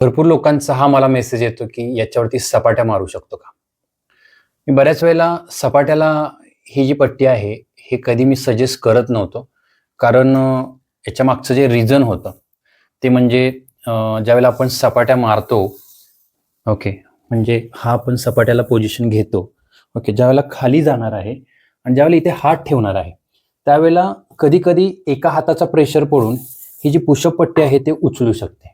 भरपूर लोकांचा हा मला मेसेज येतो की याच्यावरती सपाट्या मारू शकतो का? मी बऱ्याच वेळेला सपाट्याला ही जी पट्टी आहे, हे कधी मी सजेस्ट करत नव्हतो. कारण याच्या मागचं जे रिझन होतं, ते म्हणजे ज्यावेळेला आपण सपाट्या मारतो, ओके. म्हणजे हा आपण सपाट्याला पोझिशन घेतो. ओके. ज्यावेळेला खाली जाणार आहे आणि ज्यावेळेला इथे हात ठेवणार आहे, त्यावेळेला कधी-कधी एका हाताचा प्रेशर पडून ही जी पुशअप पट्टी आहे ते उचलू शकते.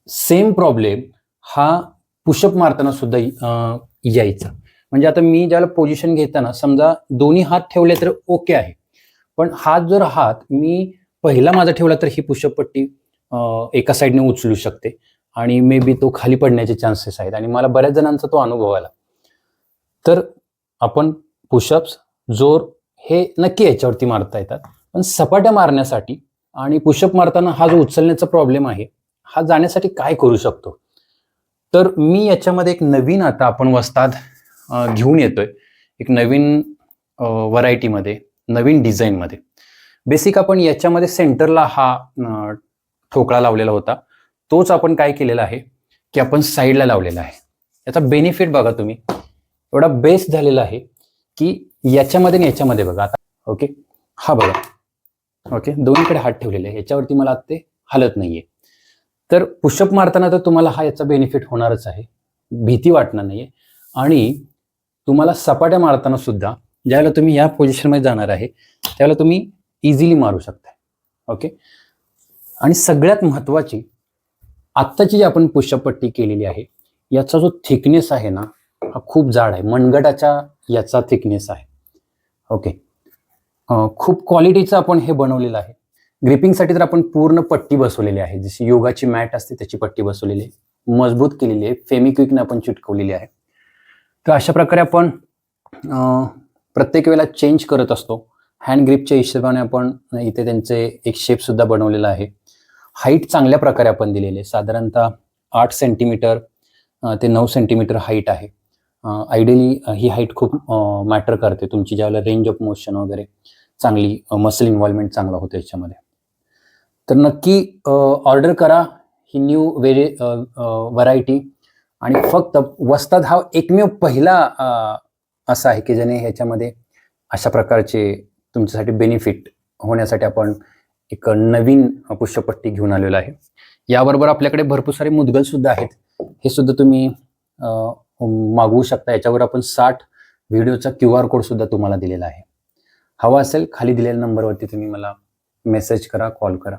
सेम प्रॉब्लेम हा पुशअप मारताना सुद्धा यायचा. म्हणजे आता मी ज्यावेळेला पोझिशन घेताना समजा दोन्ही हात ठेवले तर ओके आहे. पण हात मी पहिला माझा ठेवला तर ही पुशअप पट्टी एका साईडने उचलू शकते आणि मे बी तो खाली पडण्याचे चान्सेस आहेत आणि मला बऱ्याच जणांचा तो अनुभव आला. तर आपण पुशअप्स, जोर हे नक्की याच्यावरती मारता येतात. पण सपाट्या मारण्यासाठी आणि पुशअप मारताना हा जो उचलण्याचा प्रॉब्लेम आहे, हा जाण्यासाठी काय करू शकतो? तर मी याच्यामध्ये एक नवीन आता आपण वस्ताद घेऊन येतोय. एक नवीन व्हरायटीमध्ये, नवीन डिझाईनमध्ये. बेसिक आपण याच्यामध्ये सेंटरला हा ठोकळा लावलेला होता. तोच आपण काय केलेला आहे, की आपण साईडला लावलेला आहे. याचा बेनिफिट बघा तुम्ही. एवढा बेस्ट झालेला आहे, की याच्यामध्ये आणि याच्यामध्ये बघा आता. ओके. हा बघा. ओके. दोन्हीकडे हात ठेवलेले आहे. याच्यावरती मला आता ते हलत नाहीये. तर पुशअप मारताना तर तुम्हाला हा याचा बेनिफिट होणारच आहे. भीती वाटणार नाहीये आणि तुम्हाला सपाट्या मारताना सुद्धा ज्यावेळेला तुम्ही या पोझिशनमध्ये जाणार आहे, त्यावेळेला तुम्ही इझिली मारू शकता. ओके. आणि सगळ्यात महत्त्वाची आत्ताची जी आपण पुशअप पट्टी केलेली आहे, याचा जो थिकनेस आहे ना, हा खूप जाड आहे. मनगटाच्या याचा थिकनेस आहे. ओके. खूप क्वालिटीचं आपण हे बनवलेलं आहे. ग्रिपिंगसाठी तर आपण पूर्ण पट्टी बसवलेली आहे. जशी योगाची मॅट असते त्याची पट्टी बसवलेली आहे. मजबूत केलेली आहे. फेमिक्विकने आपण चिटकवलेली आहे. तर अशा प्रकारे आपण प्रत्येक वेळेला चेंज करत असतो. हँड ग्रिपच्या हिशोबाने आपण इथे त्यांचे एक शेप सुद्धा बनवलेला आहे. हाईट चांगल्या प्रकारे आपण दिलेली आहे. साधारणतः 8 सेंटीमीटर ते 9 सेंटीमीटर हाईट आहे. आयडियली ही हाईट खूप मॅटर करते. तुमची ज्यावेळेला रेंज ऑफ मोशन वगैरे चांगली, मसल इन्व्हॉल्वमेंट चांगला होतो याच्यामध्ये. तर नक्की ऑर्डर करा ही न्यू व्हरायटी. आणि फक्त वस्ताद हा एकमेव पहिला असा आहे की ज्याने ह्याच्यामध्ये अशा प्रकारचे तुमच्यासाठी बेनिफिट होण्यासाठी आपण एक नवीन पुशअप पट्टी घेऊन आलेलो आहे. याबरोबर आपल्याकडे भरपूर सारे मुद्गल सुद्धा आहेत. हे सुद्धा तुम्ही मागवू शकता. याच्यावर आपण 60 व्हिडिओचा QR कोड सुद्धा तुम्हाला दिलेला आहे. हवा असेल खाली दिलेल्या नंबरवरती तुम्ही मला मेसेज करा, कॉल करा.